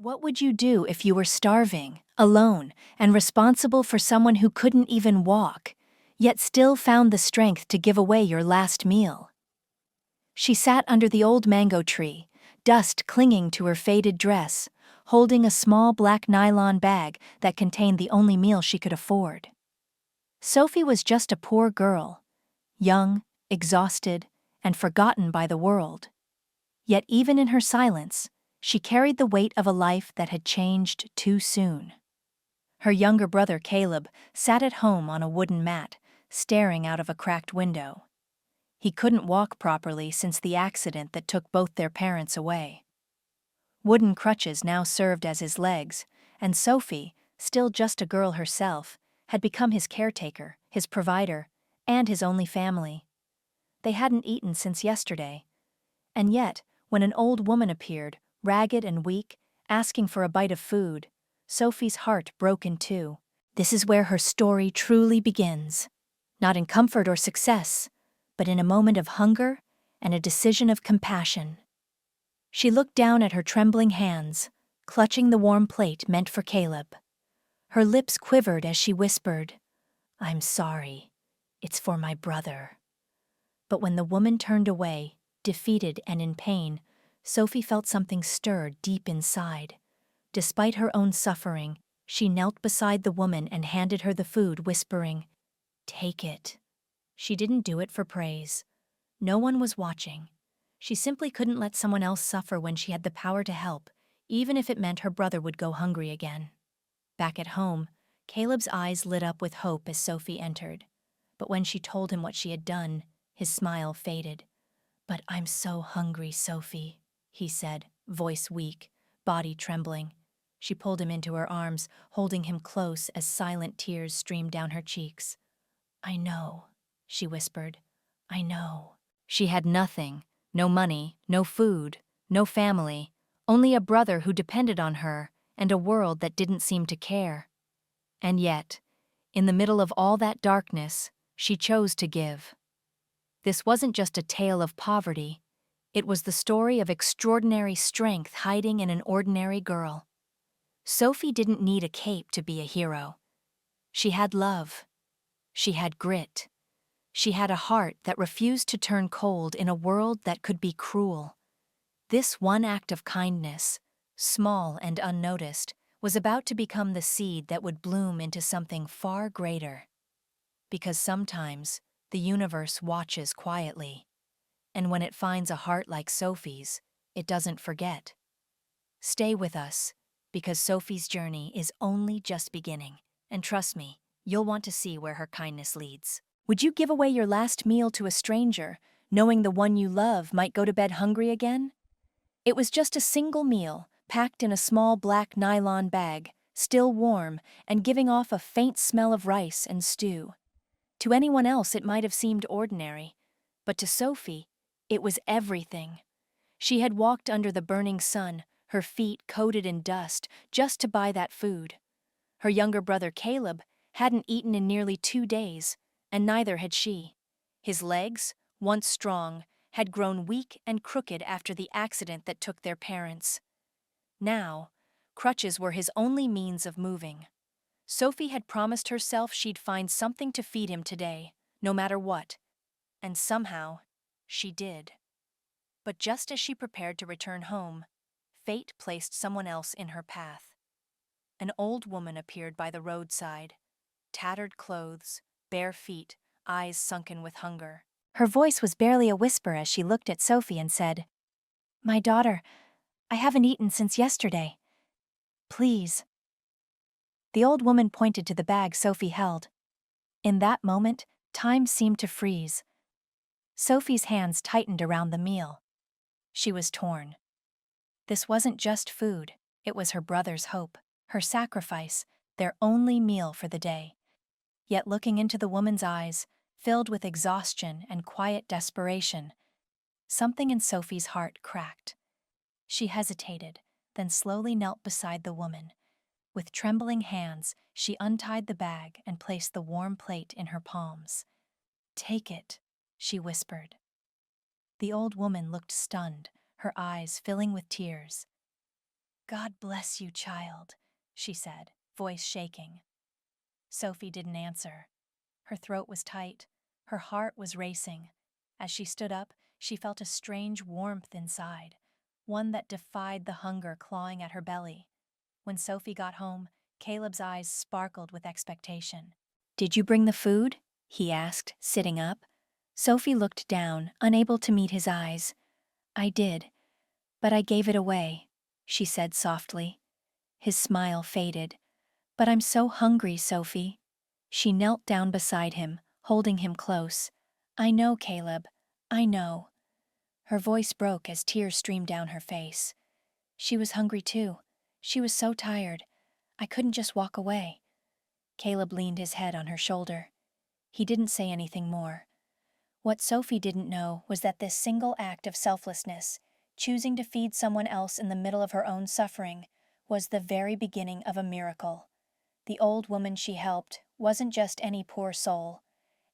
What would you do if you were starving, alone, and responsible for someone who couldn't even walk, yet still found the strength to give away your last meal? She sat under the old mango tree, dust clinging to her faded dress, holding a small black nylon bag that contained the only meal she could afford. Sophie was just a poor girl, young, exhausted, and forgotten by the world. Yet even in her silence, she carried the weight of a life that had changed too soon. Her younger brother Caleb sat at home on a wooden mat, staring out of a cracked window. He couldn't walk properly since the accident that took both their parents away. Wooden crutches now served as his legs, and Sophie, still just a girl herself, had become his caretaker, his provider, and his only family. They hadn't eaten since yesterday. And yet, when an old woman appeared, ragged and weak, asking for a bite of food, Sophie's heart broke in two. This is where her story truly begins. Not in comfort or success, but in a moment of hunger and a decision of compassion. She looked down at her trembling hands, clutching the warm plate meant for Caleb. Her lips quivered as she whispered, "I'm sorry. It's for my brother." But when the woman turned away, defeated and in pain, Sophie felt something stir deep inside. Despite her own suffering, she knelt beside the woman and handed her the food, whispering, "Take it." She didn't do it for praise. No one was watching. She simply couldn't let someone else suffer when she had the power to help, even if it meant her brother would go hungry again. Back at home, Caleb's eyes lit up with hope as Sophie entered. But when she told him what she had done, his smile faded. "But I'm so hungry, Sophie," he said, voice weak, body trembling. She pulled him into her arms, holding him close as silent tears streamed down her cheeks. "I know," she whispered. "I know." She had nothing, no money, no food, no family, only a brother who depended on her and a world that didn't seem to care. And yet, in the middle of all that darkness, she chose to give. This wasn't just a tale of poverty. It was the story of extraordinary strength hiding in an ordinary girl. Sophie didn't need a cape to be a hero. She had love. She had grit. She had a heart that refused to turn cold in a world that could be cruel. This one act of kindness, small and unnoticed, was about to become the seed that would bloom into something far greater. Because sometimes, the universe watches quietly, and when it finds a heart like Sophie's, it doesn't forget. Stay with us, because Sophie's journey is only just beginning, and trust me, you'll want to see where her kindness leads. Would you give away your last meal to a stranger, knowing the one you love might go to bed hungry again? It was just a single meal, packed in a small black nylon bag, still warm and giving off a faint smell of rice and stew. To anyone else it might have seemed ordinary, but to Sophie, it was everything. She had walked under the burning sun, her feet coated in dust, just to buy that food. Her younger brother Caleb hadn't eaten in nearly 2 days, and neither had she. His legs, once strong, had grown weak and crooked after the accident that took their parents. Now, crutches were his only means of moving. Sophie had promised herself she'd find something to feed him today, no matter what. And somehow, she did. But just as she prepared to return home, fate placed someone else in her path. An old woman appeared by the roadside, tattered clothes, bare feet, eyes sunken with hunger. Her voice was barely a whisper as she looked at Sophie and said, "My daughter, I haven't eaten since yesterday. Please." The old woman pointed to the bag Sophie held. In that moment, time seemed to freeze. Sophie's hands tightened around the meal. She was torn. This wasn't just food, it was her brother's hope, her sacrifice, their only meal for the day. Yet looking into the woman's eyes, filled with exhaustion and quiet desperation, something in Sophie's heart cracked. She hesitated, then slowly knelt beside the woman. With trembling hands, she untied the bag and placed the warm plate in her palms. "Take it," she whispered. The old woman looked stunned, her eyes filling with tears. God bless you, child, she said, voice shaking. Sophie didn't answer. Her throat was tight. Her heart was racing. As she stood up, she felt a strange warmth inside, one that defied the hunger clawing at her belly. When Sophie got home, Caleb's eyes sparkled with expectation. "Did you bring the food?" he asked, sitting up. Sophie looked down, unable to meet his eyes. "I did, but I gave it away," she said softly. His smile faded. "But I'm so hungry, Sophie." She knelt down beside him, holding him close. "I know, Caleb. I know." Her voice broke as tears streamed down her face. She was hungry too. She was so tired. I couldn't just walk away. Caleb leaned his head on her shoulder. He didn't say anything more. What Sophie didn't know was that this single act of selflessness, choosing to feed someone else in the middle of her own suffering, was the very beginning of a miracle. The old woman she helped wasn't just any poor soul,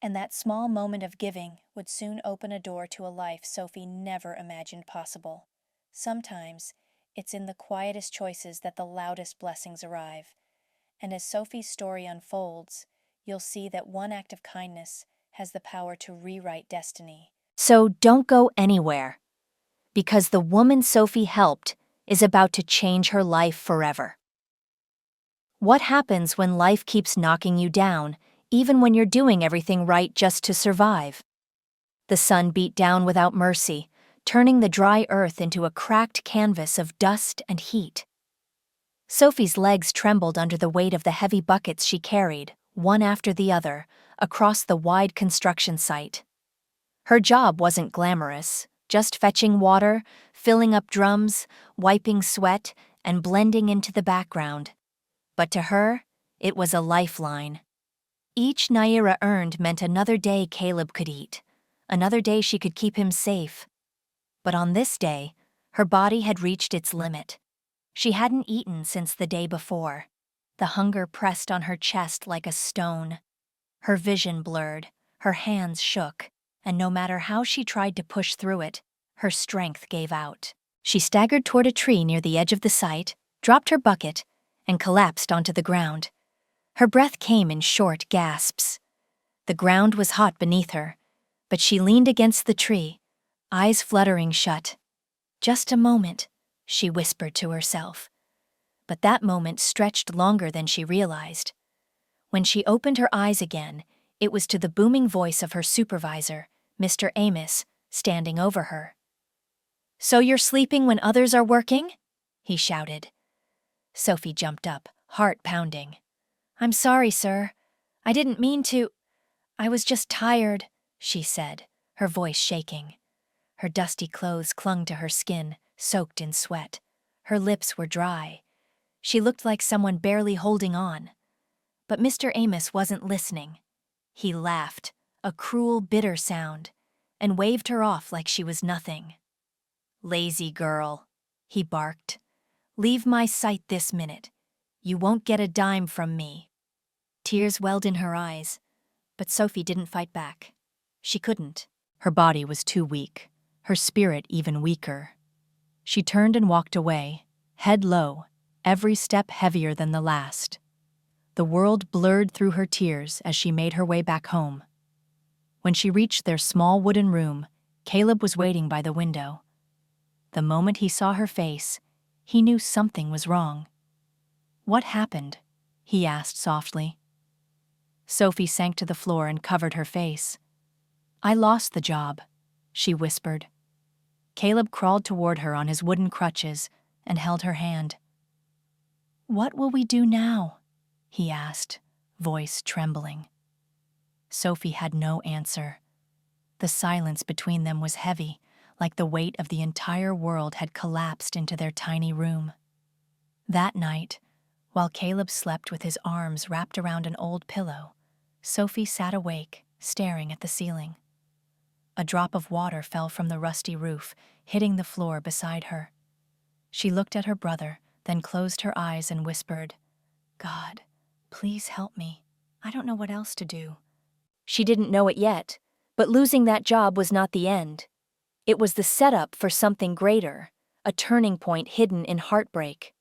and that small moment of giving would soon open a door to a life Sophie never imagined possible. Sometimes, it's in the quietest choices that the loudest blessings arrive. And as Sophie's story unfolds, you'll see that one act of kindness has the power to rewrite destiny. So don't go anywhere, because the woman Sophie helped is about to change her life forever. What happens when life keeps knocking you down, even when you're doing everything right just to survive? The sun beat down without mercy, turning the dry earth into a cracked canvas of dust and heat. Sophie's legs trembled under the weight of the heavy buckets she carried, one after the other, across the wide construction site. Her job wasn't glamorous, just fetching water, filling up drums, wiping sweat, and blending into the background. But to her, it was a lifeline. Each naira earned meant another day Caleb could eat, another day she could keep him safe. But on this day, her body had reached its limit. She hadn't eaten since the day before. The hunger pressed on her chest like a stone. Her vision blurred, her hands shook, and no matter how she tried to push through it, her strength gave out. She staggered toward a tree near the edge of the site, dropped her bucket, and collapsed onto the ground. Her breath came in short gasps. The ground was hot beneath her, but she leaned against the tree, eyes fluttering shut. "Just a moment," she whispered to herself. But that moment stretched longer than she realized. When she opened her eyes again, it was to the booming voice of her supervisor, Mr. Amos, standing over her. "So you're sleeping when others are working?" he shouted. Sophie jumped up, heart pounding. "I'm sorry, sir. I didn't mean to. I was just tired," she said, her voice shaking. Her dusty clothes clung to her skin, soaked in sweat. Her lips were dry. She looked like someone barely holding on. But Mr. Amos wasn't listening. He laughed, a cruel, bitter sound, and waved her off like she was nothing. "Lazy girl," he barked. "Leave my sight this minute. You won't get a dime from me." Tears welled in her eyes, but Sophie didn't fight back. She couldn't. Her body was too weak, her spirit even weaker. She turned and walked away, head low, every step heavier than the last. The world blurred through her tears as she made her way back home. When she reached their small wooden room, Caleb was waiting by the window. The moment he saw her face, he knew something was wrong. "What happened?" he asked softly. Sophie sank to the floor and covered her face. "I lost the job," she whispered. Caleb crawled toward her on his wooden crutches and held her hand. "What will we do now?" he asked, voice trembling. Sophie had no answer. The silence between them was heavy, like the weight of the entire world had collapsed into their tiny room. That night, while Caleb slept with his arms wrapped around an old pillow, Sophie sat awake, staring at the ceiling. A drop of water fell from the rusty roof, hitting the floor beside her. She looked at her brother, then closed her eyes and whispered, "God, please help me. I don't know what else to do." She didn't know it yet, but losing that job was not the end. It was the setup for something greater, a turning point hidden in heartbreak.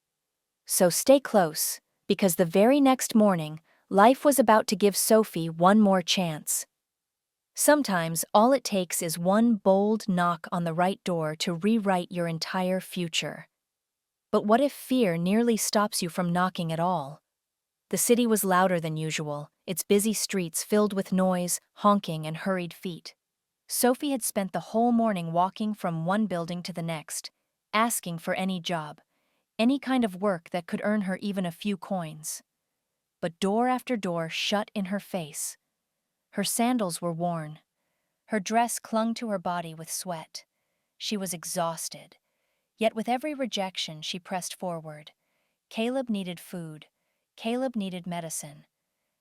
So stay close, because the very next morning, life was about to give Sophie one more chance. Sometimes all it takes is one bold knock on the right door to rewrite your entire future. But what if fear nearly stops you from knocking at all? The city was louder than usual, its busy streets filled with noise, honking, and hurried feet. Sophie had spent the whole morning walking from one building to the next, asking for any job, any kind of work that could earn her even a few coins. But door after door shut in her face. Her sandals were worn. Her dress clung to her body with sweat. She was exhausted. Yet with every rejection she pressed forward. Caleb needed food. Caleb needed medicine.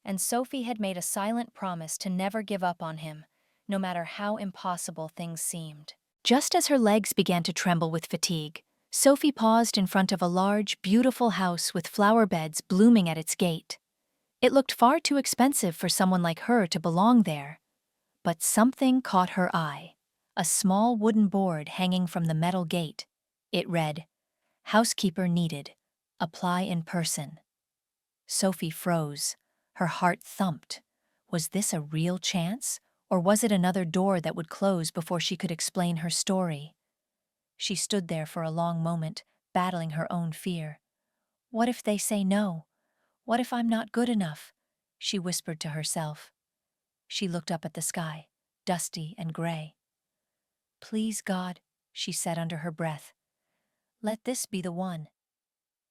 And Sophie had made a silent promise to never give up on him, no matter how impossible things seemed. Just as her legs began to tremble with fatigue, Sophie paused in front of a large, beautiful house with flower beds blooming at its gate. It looked far too expensive for someone like her to belong there. But something caught her eye. A small wooden board hanging from the metal gate. It read, "Housekeeper needed. Apply in person." Sophie froze. Her heart thumped. Was this a real chance, or was it another door that would close before she could explain her story? She stood there for a long moment, battling her own fear. What if they say no? What if I'm not good enough? She whispered to herself. She looked up at the sky, dusty and gray. Please, God, she said under her breath. Let this be the one.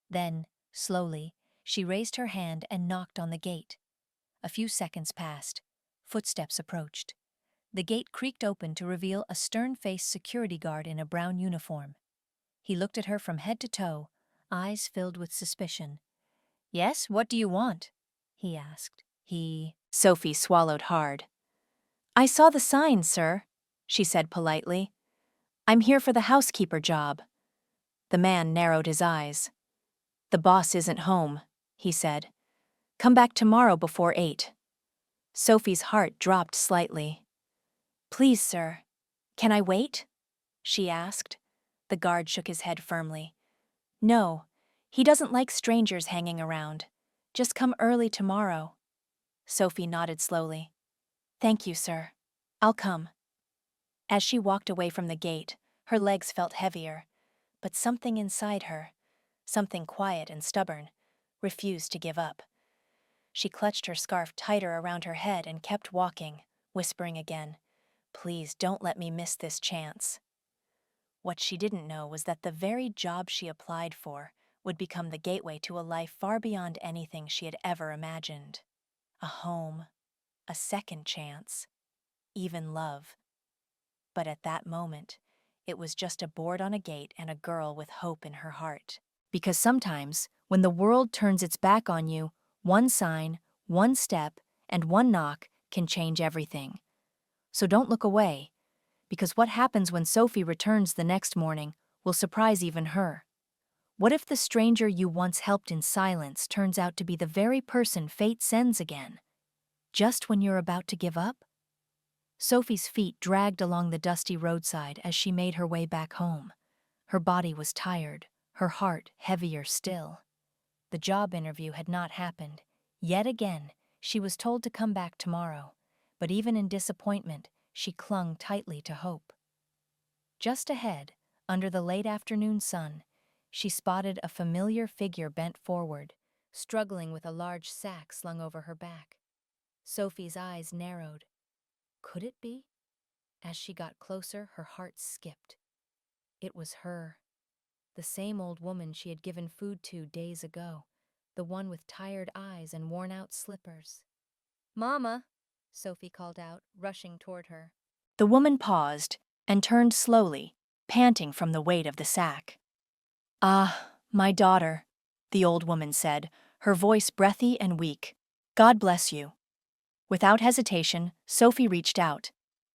Then, slowly, she raised her hand and knocked on the gate. A few seconds passed. Footsteps approached. The gate creaked open to reveal a stern-faced security guard in a brown uniform. He looked at her from head to toe, eyes filled with suspicion. "Yes, what do you want?" he asked. Sophie swallowed hard. "I saw the sign, sir," she said politely. "I'm here for the housekeeper job." The man narrowed his eyes. "The boss isn't home," he said. "Come back tomorrow before 8. Sophie's heart dropped slightly. "Please, sir, can I wait?" she asked. The guard shook his head firmly. "No, he doesn't like strangers hanging around. Just come early tomorrow." Sophie nodded slowly. "Thank you, sir. I'll come." As she walked away from the gate, her legs felt heavier, but something inside her, something quiet and stubborn, refused to give up. She clutched her scarf tighter around her head and kept walking, whispering again, "Please don't let me miss this chance." What she didn't know was that the very job she applied for would become the gateway to a life far beyond anything she had ever imagined. A home, a second chance, even love. But at that moment, it was just a board on a gate and a girl with hope in her heart. Because sometimes, when the world turns its back on you, one sign, one step, and one knock can change everything. So don't look away, because what happens when Sophie returns the next morning will surprise even her. What if the stranger you once helped in silence turns out to be the very person fate sends again? Just when you're about to give up? Sophie's feet dragged along the dusty roadside as she made her way back home. Her body was tired, her heart heavier still. The job interview had not happened. Yet again, she was told to come back tomorrow, but even in disappointment, she clung tightly to hope. Just ahead, under the late afternoon sun, she spotted a familiar figure bent forward, struggling with a large sack slung over her back. Sophie's eyes narrowed. Could it be? As she got closer, her heart skipped. It was her. The same old woman she had given food to days ago, the one with tired eyes and worn-out slippers. "Mama," Sophie called out, rushing toward her. The woman paused and turned slowly, panting from the weight of the sack. "Ah, my daughter," the old woman said, her voice breathy and weak. "God bless you." Without hesitation, Sophie reached out.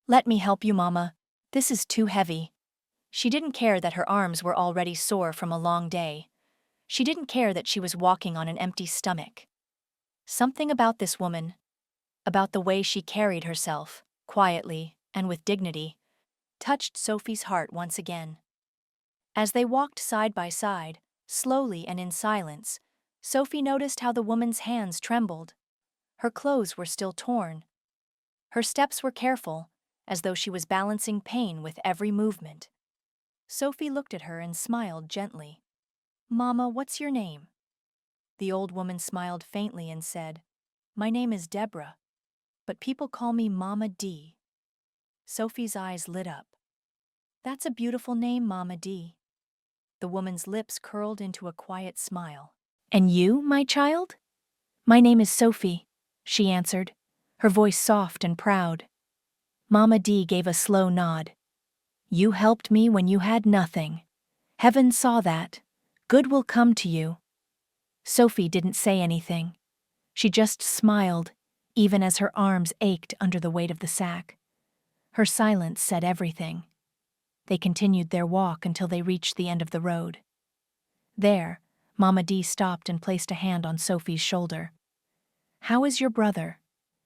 "Let me help you, Mama. This is too heavy." She didn't care that her arms were already sore from a long day. She didn't care that she was walking on an empty stomach. Something about this woman, about the way she carried herself, quietly and with dignity, touched Sophie's heart once again. As they walked side by side, Slowly and in silence, Sophie noticed how the woman's hands trembled. Her clothes were still torn. Her steps were careful, as though she was balancing pain with every movement. Sophie looked at her and smiled gently. "Mama, what's your name?" The old woman smiled faintly and said, "My name is Deborah, but people call me Mama D." Sophie's eyes lit up. "That's a beautiful name, Mama D." The woman's lips curled into a quiet smile. "And you, my child?" "My name is Sophie," she answered, her voice soft and proud. Mama D gave a slow nod. "You helped me when you had nothing. Heaven saw that. Good will come to you." Sophie didn't say anything. She just smiled, even as her arms ached under the weight of the sack. Her silence said everything. They continued their walk until they reached the end of the road. There, Mama D stopped and placed a hand on Sophie's shoulder. "How is your brother?"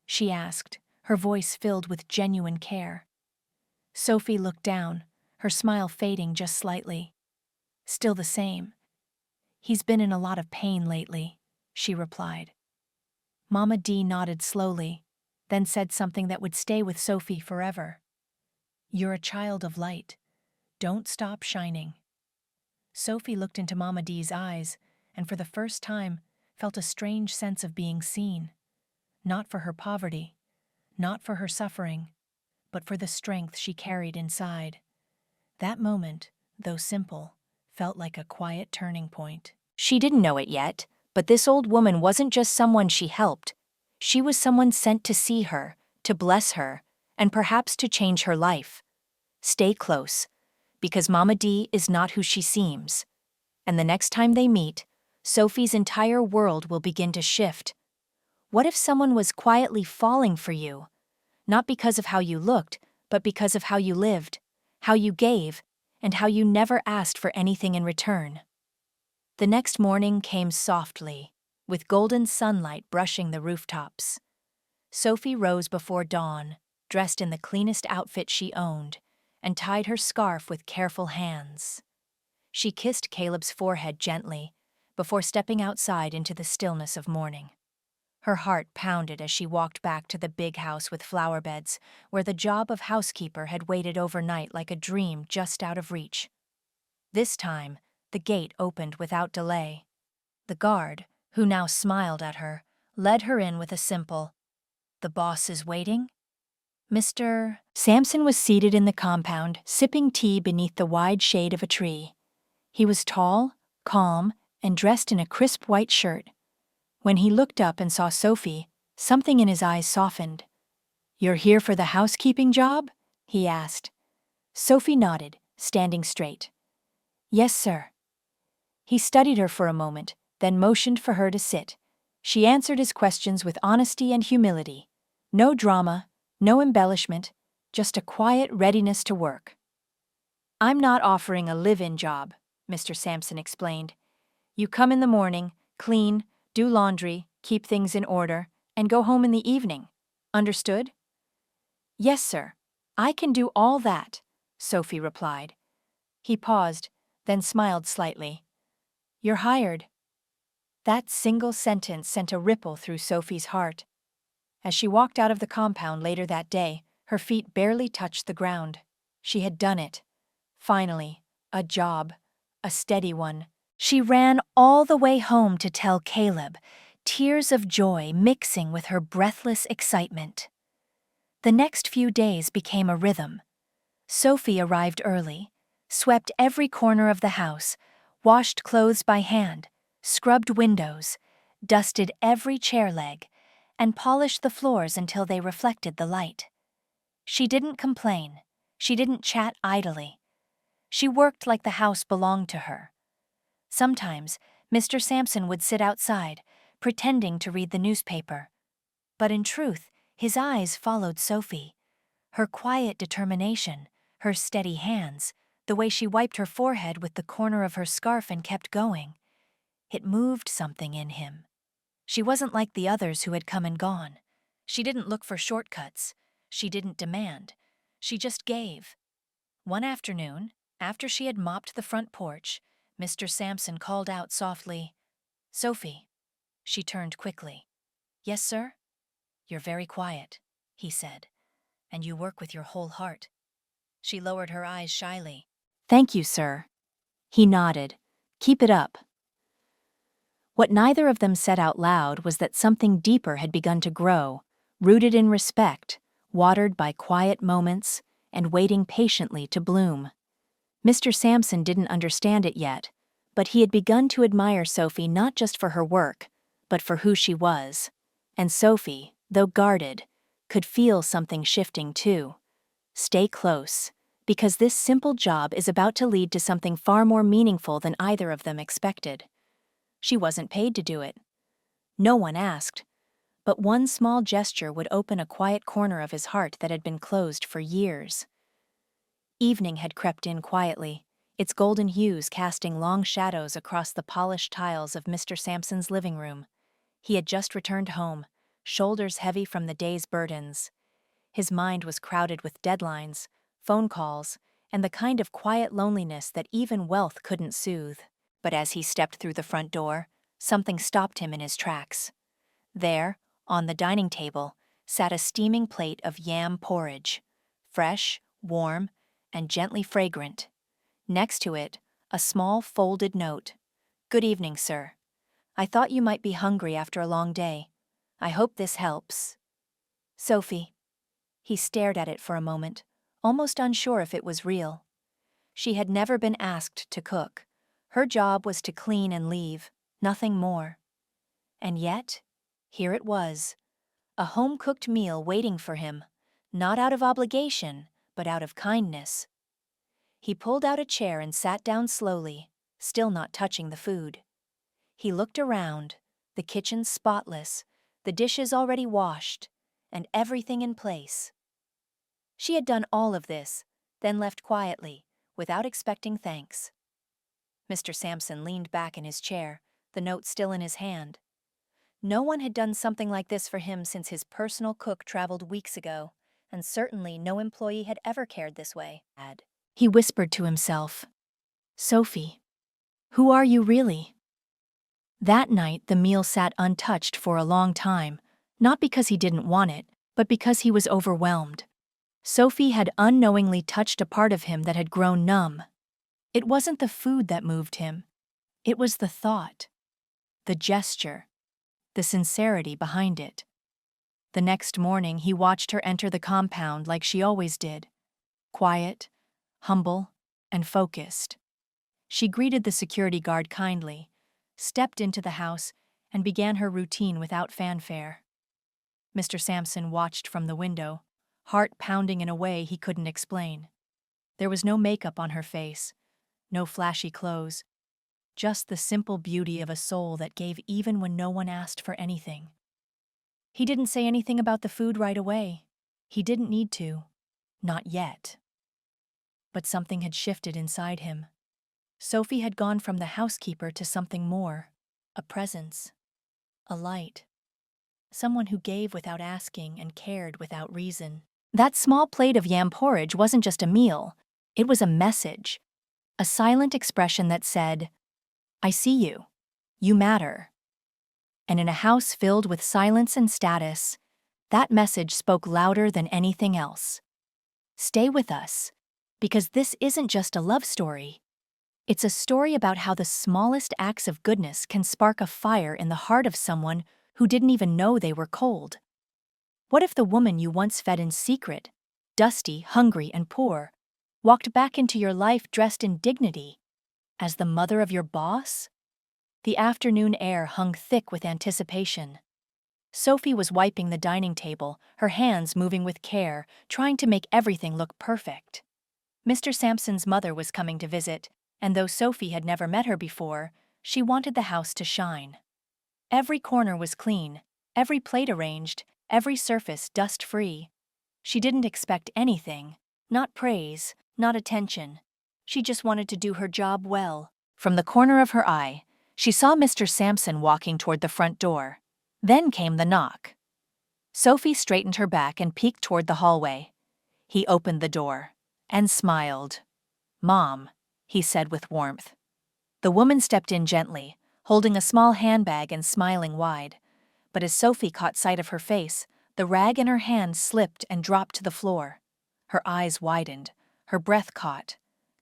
she asked, her voice filled with genuine care. Sophie looked down, her smile fading just slightly. "Still the same. He's been in a lot of pain lately," she replied. Mama D nodded slowly, then said something that would stay with Sophie forever. "You're a child of light. Don't stop shining." Sophie looked into Mama D's eyes and for the first time felt a strange sense of being seen. Not for her poverty, not for her suffering, but for the strength she carried inside. That moment, though simple, felt like a quiet turning point. She didn't know it yet, but this old woman wasn't just someone she helped. She was someone sent to see her, to bless her, and perhaps to change her life. Stay close, because Mama D is not who she seems. And the next time they meet, Sophie's entire world will begin to shift. What if someone was quietly falling for you? Not because of how you looked, but because of how you lived, how you gave, and how you never asked for anything in return. The next morning came softly, with golden sunlight brushing the rooftops. Sophie rose before dawn, dressed in the cleanest outfit she owned, and tied her scarf with careful hands. She kissed Caleb's forehead gently, before stepping outside into the stillness of morning. Her heart pounded as she walked back to the big house with flower beds, where the job of housekeeper had waited overnight like a dream just out of reach. This time, the gate opened without delay. The guard, who now smiled at her, led her in with a simple, "The boss is waiting?" Mr. Sampson was seated in the compound, sipping tea beneath the wide shade of a tree. He was tall, calm, and dressed in a crisp white shirt. When he looked up and saw Sophie, something in his eyes softened. "You're here for the housekeeping job?" he asked. Sophie nodded, standing straight. "Yes, sir." He studied her for a moment, then motioned for her to sit. She answered his questions with honesty and humility. No drama, no embellishment, just a quiet readiness to work. "I'm not offering a live-in job," Mr. Sampson explained. "You come in the morning, clean, do laundry, keep things in order, and go home in the evening. Understood?" "Yes, sir. I can do all that," Sophie replied. He paused, then smiled slightly. "You're hired." That single sentence sent a ripple through Sophie's heart. As she walked out of the compound later that day, her feet barely touched the ground. She had done it. Finally, a job, a steady one. She ran all the way home to tell Caleb, tears of joy mixing with her breathless excitement. The next few days became a rhythm. Sophie arrived early, swept every corner of the house, washed clothes by hand, scrubbed windows, dusted every chair leg, and polished the floors until they reflected the light. She didn't complain. She didn't chat idly. She worked like the house belonged to her. Sometimes, Mr. Sampson would sit outside, pretending to read the newspaper. But in truth, his eyes followed Sophie. Her quiet determination, her steady hands, the way she wiped her forehead with the corner of her scarf and kept going. It moved something in him. She wasn't like the others who had come and gone. She didn't look for shortcuts. She didn't demand. She just gave. One afternoon, after she had mopped the front porch, Mr. Sampson called out softly, "Sophie." She turned quickly. "Yes, sir?" "You're very quiet," he said, "and you work with your whole heart." She lowered her eyes shyly. "Thank you, sir." He nodded. "Keep it up." What neither of them said out loud was that something deeper had begun to grow, rooted in respect, watered by quiet moments, and waiting patiently to bloom. Mr. Sampson didn't understand it yet, but he had begun to admire Sophie not just for her work, but for who she was. And Sophie, though guarded, could feel something shifting too. Stay close, because this simple job is about to lead to something far more meaningful than either of them expected. She wasn't paid to do it. No one asked, but one small gesture would open a quiet corner of his heart that had been closed for years. Evening had crept in quietly, its golden hues casting long shadows across the polished tiles of Mr. Sampson's living room. He had just returned home, shoulders heavy from the day's burdens. His mind was crowded with deadlines, phone calls, and the kind of quiet loneliness that even wealth couldn't soothe. But as he stepped through the front door, something stopped him in his tracks. There, on the dining table, sat a steaming plate of yam porridge, fresh, warm, and gently fragrant. Next to it, a small folded note. "Good evening, sir. I thought you might be hungry after a long day. I hope this helps. Sophie." He stared at it for a moment, almost unsure if it was real. She had never been asked to cook. Her job was to clean and leave, nothing more. And yet, here it was, a home-cooked meal waiting for him, not out of obligation, but out of kindness. He pulled out a chair and sat down slowly, still not touching the food. He looked around, the kitchen spotless, the dishes already washed, and everything in place. She had done all of this, then left quietly, without expecting thanks. Mr. Sampson leaned back in his chair, the note still in his hand. No one had done something like this for him since his personal cook traveled weeks ago, and certainly no employee had ever cared this way. He whispered to himself, "Sophie, who are you really?" That night the meal sat untouched for a long time, not because he didn't want it, but because he was overwhelmed. Sophie had unknowingly touched a part of him that had grown numb. It wasn't the food that moved him. It was the thought, the gesture, the sincerity behind it. The next morning he watched her enter the compound like she always did, quiet, humble, and focused. She greeted the security guard kindly, stepped into the house, and began her routine without fanfare. Mr. Sampson watched from the window, heart pounding in a way he couldn't explain. There was no makeup on her face, no flashy clothes, just the simple beauty of a soul that gave even when no one asked for anything. He didn't say anything about the food right away. He didn't need to. Not yet. But something had shifted inside him. Sophie had gone from the housekeeper to something more, a presence, a light. Someone who gave without asking and cared without reason. That small plate of yam porridge wasn't just a meal, it was a message. A silent expression that said, "I see you. You matter." And in a house filled with silence and status, that message spoke louder than anything else. Stay with us, because this isn't just a love story. It's a story about how the smallest acts of goodness can spark a fire in the heart of someone who didn't even know they were cold. What if the woman you once fed in secret, dusty, hungry, and poor, walked back into your life dressed in dignity, as the mother of your boss? The afternoon air hung thick with anticipation. Sophie was wiping the dining table, her hands moving with care, trying to make everything look perfect. Mr. Sampson's mother was coming to visit, and though Sophie had never met her before, she wanted the house to shine. Every corner was clean, every plate arranged, every surface dust-free. She didn't expect anything, not praise, not attention. She just wanted to do her job well. From the corner of her eye, she saw Mr. Sampson walking toward the front door. Then came the knock. Sophie straightened her back and peeked toward the hallway. He opened the door and smiled. "Mom," he said with warmth. The woman stepped in gently, holding a small handbag and smiling wide. But as Sophie caught sight of her face, the rag in her hand slipped and dropped to the floor. Her eyes widened, her breath caught.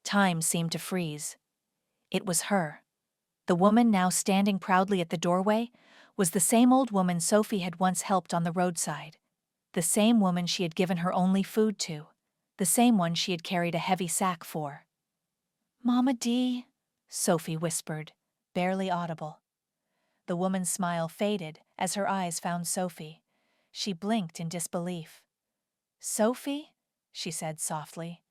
Time seemed to freeze. It was her. The woman now standing proudly at the doorway was the same old woman Sophie had once helped on the roadside. The same woman she had given her only food to. The same one she had carried a heavy sack for. "Mama D," Sophie whispered, barely audible. The woman's smile faded as her eyes found Sophie. She blinked in disbelief. "Sophie?" she said softly.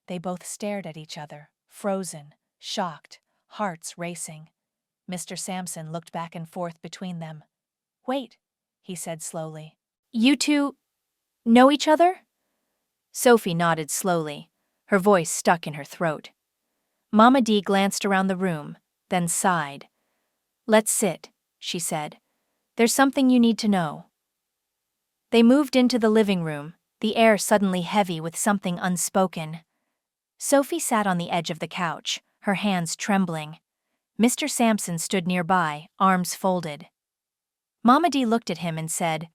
They both stared at each other, frozen, shocked, hearts racing. Mr. Sampson looked back and forth between them. "Wait," he said slowly. "You two know each other?" Sophie nodded slowly, her voice stuck in her throat. Mama D glanced around the room, then sighed. "Let's sit," she said. "There's something you need to know." They moved into the living room, the air suddenly heavy with something unspoken. Sophie sat on the edge of the couch, her hands trembling. Mr. Sampson stood nearby, arms folded. Mama D looked at him and said,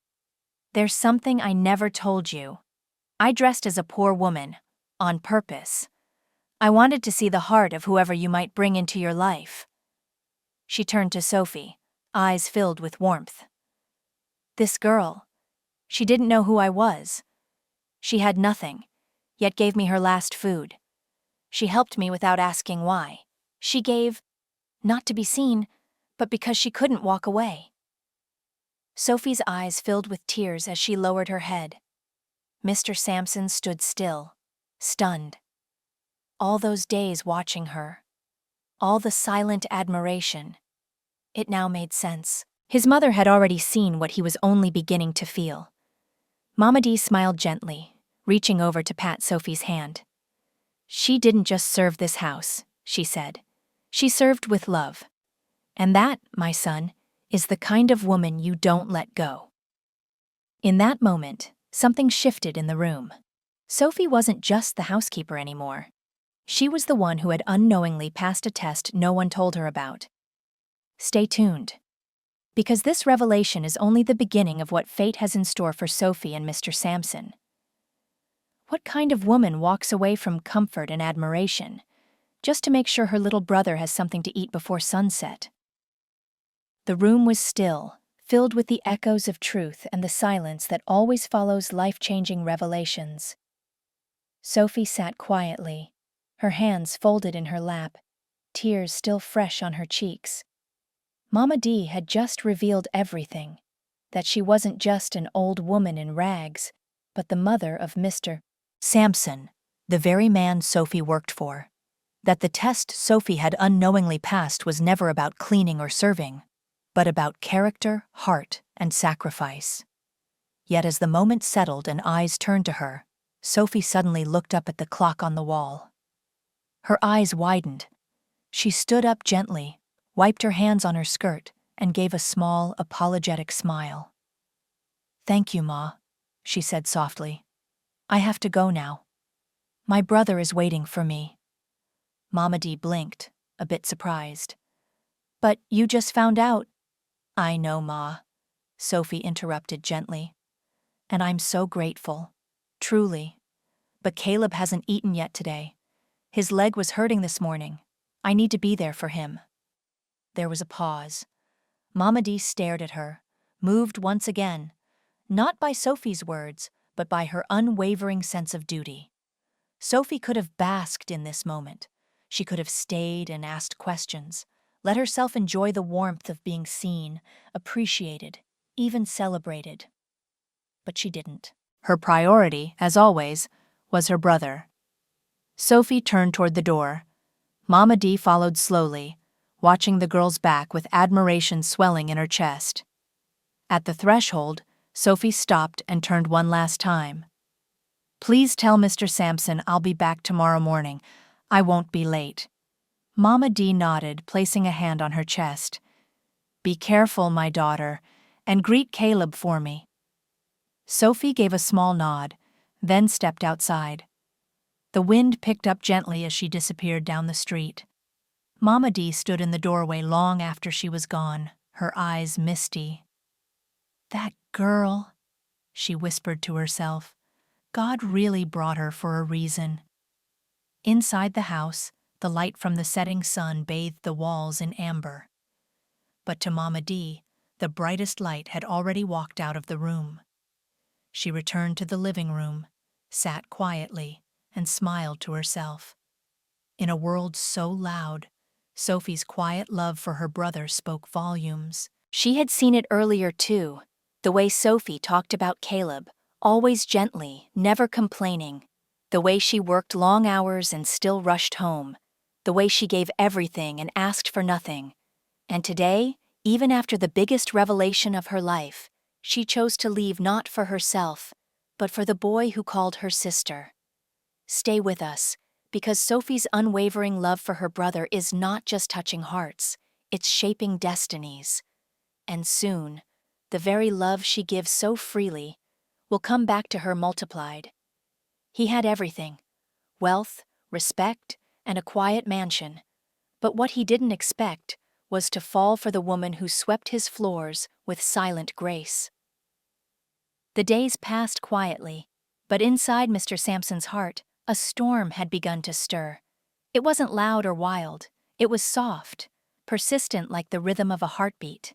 "There's something I never told you. I dressed as a poor woman, on purpose. I wanted to see the heart of whoever you might bring into your life." She turned to Sophie, eyes filled with warmth. "This girl, she didn't know who I was. She had nothing, yet gave me her last food. She helped me without asking why. She gave, not to be seen, but because she couldn't walk away." Sophie's eyes filled with tears as she lowered her head. Mr. Sampson stood still, stunned. All those days watching her, all the silent admiration. It now made sense. His mother had already seen what he was only beginning to feel. Mama D smiled gently, reaching over to pat Sophie's hand. "She didn't just serve this house," she said. "She served with love. And that, my son, is the kind of woman you don't let go." In that moment, something shifted in the room. Sophie wasn't just the housekeeper anymore. She was the one who had unknowingly passed a test no one told her about. Stay tuned. Because this revelation is only the beginning of what fate has in store for Sophie and Mr. Sampson. What kind of woman walks away from comfort and admiration, just to make sure her little brother has something to eat before sunset? The room was still, filled with the echoes of truth and the silence that always follows life-changing revelations. Sophie sat quietly, her hands folded in her lap, tears still fresh on her cheeks. Mama D had just revealed everything, that she wasn't just an old woman in rags, but the mother of Mr. Sampson, the very man Sophie worked for. That the test Sophie had unknowingly passed was never about cleaning or serving, but about character, heart, and sacrifice. Yet as the moment settled and eyes turned to her, Sophie suddenly looked up at the clock on the wall. Her eyes widened. She stood up gently, wiped her hands on her skirt, and gave a small, apologetic smile. "Thank you, Ma," she said softly. "I have to go now. My brother is waiting for me." Mama D blinked, a bit surprised. "But you just found out—" "I know, Ma," Sophie interrupted gently. "And I'm so grateful. Truly. But Caleb hasn't eaten yet today. His leg was hurting this morning. I need to be there for him." There was a pause. Mama D stared at her, moved once again, not by Sophie's words, but by her unwavering sense of duty. Sophie could have basked in this moment. She could have stayed and asked questions, let herself enjoy the warmth of being seen, appreciated, even celebrated. But she didn't. Her priority, as always, was her brother. Sophie turned toward the door. Mama D followed slowly, watching the girl's back with admiration swelling in her chest. At the threshold, Sophie stopped and turned one last time. "Please tell Mr. Sampson I'll be back tomorrow morning. I won't be late." Mama D nodded, placing a hand on her chest. "Be careful, my daughter, and greet Caleb for me." Sophie gave a small nod, then stepped outside. The wind picked up gently as she disappeared down the street. Mama D stood in the doorway long after she was gone, her eyes misty. "That girl," she whispered to herself. "God really brought her for a reason." Inside the house, the light from the setting sun bathed the walls in amber. But to Mama D, the brightest light had already walked out of the room. She returned to the living room, sat quietly, and smiled to herself. In a world so loud, Sophie's quiet love for her brother spoke volumes. She had seen it earlier too, the way Sophie talked about Caleb, always gently, never complaining, the way she worked long hours and still rushed home, the way she gave everything and asked for nothing. And today, even after the biggest revelation of her life, she chose to leave not for herself, but for the boy who called her sister. Stay with us, because Sophie's unwavering love for her brother is not just touching hearts, it's shaping destinies. And soon, the very love she gives so freely will come back to her multiplied. He had everything: wealth, respect, and a quiet mansion. But what he didn't expect was to fall for the woman who swept his floors with silent grace. The days passed quietly, but inside Mr. Sampson's heart, a storm had begun to stir. It wasn't loud or wild, it was soft, persistent like the rhythm of a heartbeat.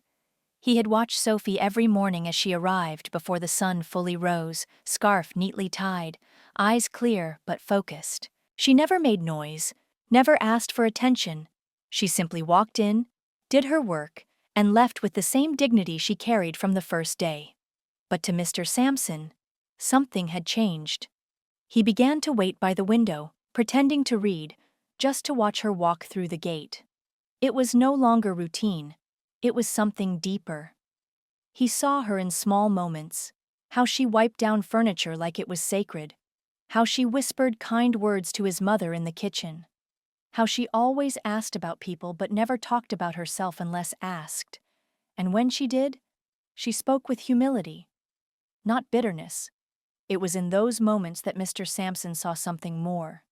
He had watched Sophie every morning as she arrived before the sun fully rose, scarf neatly tied, eyes clear but focused. She never made noise, never asked for attention. She simply walked in, did her work, and left with the same dignity she carried from the first day. But to Mr. Sampson, something had changed. He began to wait by the window, pretending to read, just to watch her walk through the gate. It was no longer routine. It was something deeper. He saw her in small moments, how she wiped down furniture like it was sacred, how she whispered kind words to his mother in the kitchen, how she always asked about people but never talked about herself unless asked. And when she did, she spoke with humility, not bitterness. It was in those moments that Mr. Sampson saw something more.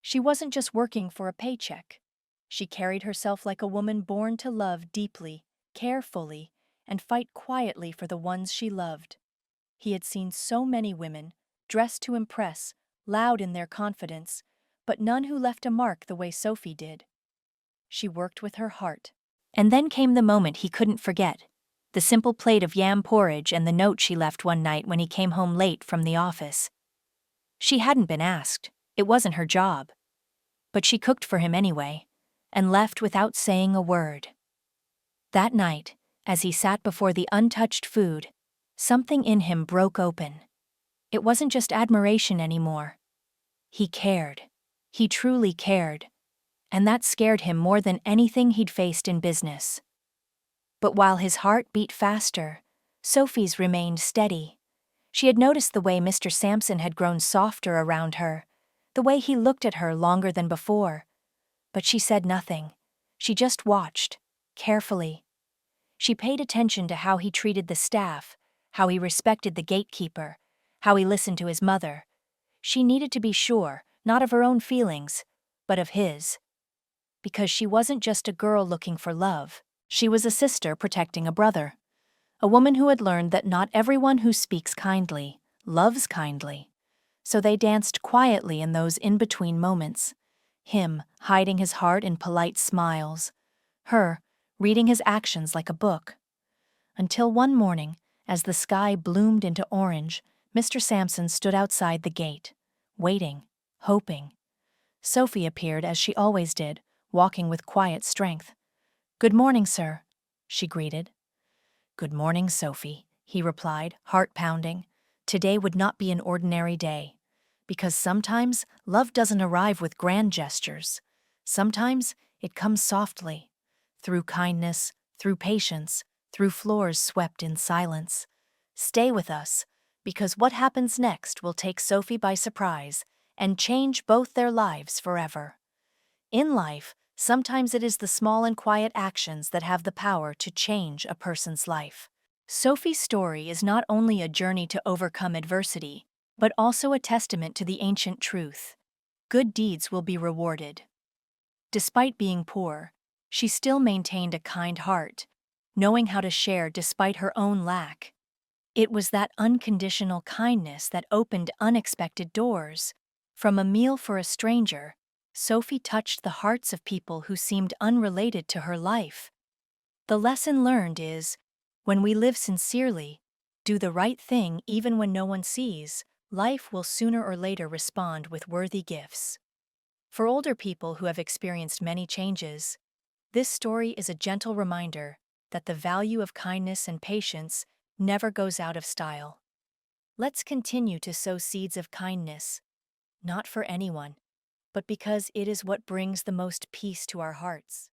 She wasn't just working for a paycheck. She carried herself like a woman born to love deeply, care fully, and fight quietly for the ones she loved. He had seen so many women, dressed to impress, loud in their confidence, but none who left a mark the way Sophie did. She worked with her heart. And then came the moment he couldn't forget: the simple plate of yam porridge and the note she left one night when he came home late from the office. She hadn't been asked. It wasn't her job. But she cooked for him anyway, and left without saying a word. That night, as he sat before the untouched food, something in him broke open. It wasn't just admiration anymore. He cared. He truly cared. And that scared him more than anything he'd faced in business. But while his heart beat faster, Sophie's remained steady. She had noticed the way Mr. Sampson had grown softer around her, the way he looked at her longer than before. But she said nothing. She just watched, carefully. She paid attention to how he treated the staff, how he respected the gatekeeper, how he listened to his mother. She needed to be sure, not of her own feelings, but of his. Because she wasn't just a girl looking for love. She was a sister protecting a brother. A woman who had learned that not everyone who speaks kindly loves kindly. So they danced quietly in those in-between moments. Him hiding his heart in polite smiles. Her reading his actions like a book. Until one morning, as the sky bloomed into orange, Mr. Sampson stood outside the gate, waiting, hoping. Sophie appeared as she always did, walking with quiet strength. "Good morning, sir," she greeted. "Good morning, Sophie," he replied, heart pounding. Today would not be an ordinary day. Because sometimes love doesn't arrive with grand gestures. Sometimes it comes softly. Through kindness, through patience, through floors swept in silence. Stay with us, because what happens next will take Sophie by surprise and change both their lives forever. In life, sometimes it is the small and quiet actions that have the power to change a person's life. Sophie's story is not only a journey to overcome adversity, but also a testament to the ancient truth: good deeds will be rewarded. Despite being poor, She still maintained a kind heart, knowing how to share despite her own lack. It was that unconditional kindness that opened unexpected doors. From a meal for a stranger, Sophie touched the hearts of people who seemed unrelated to her life. The lesson learned is, when we live sincerely, do the right thing even when no one sees, life will sooner or later respond with worthy gifts. For older people who have experienced many changes, this story is a gentle reminder that the value of kindness and patience never goes out of style. Let's continue to sow seeds of kindness, not for anyone, but because it is what brings the most peace to our hearts.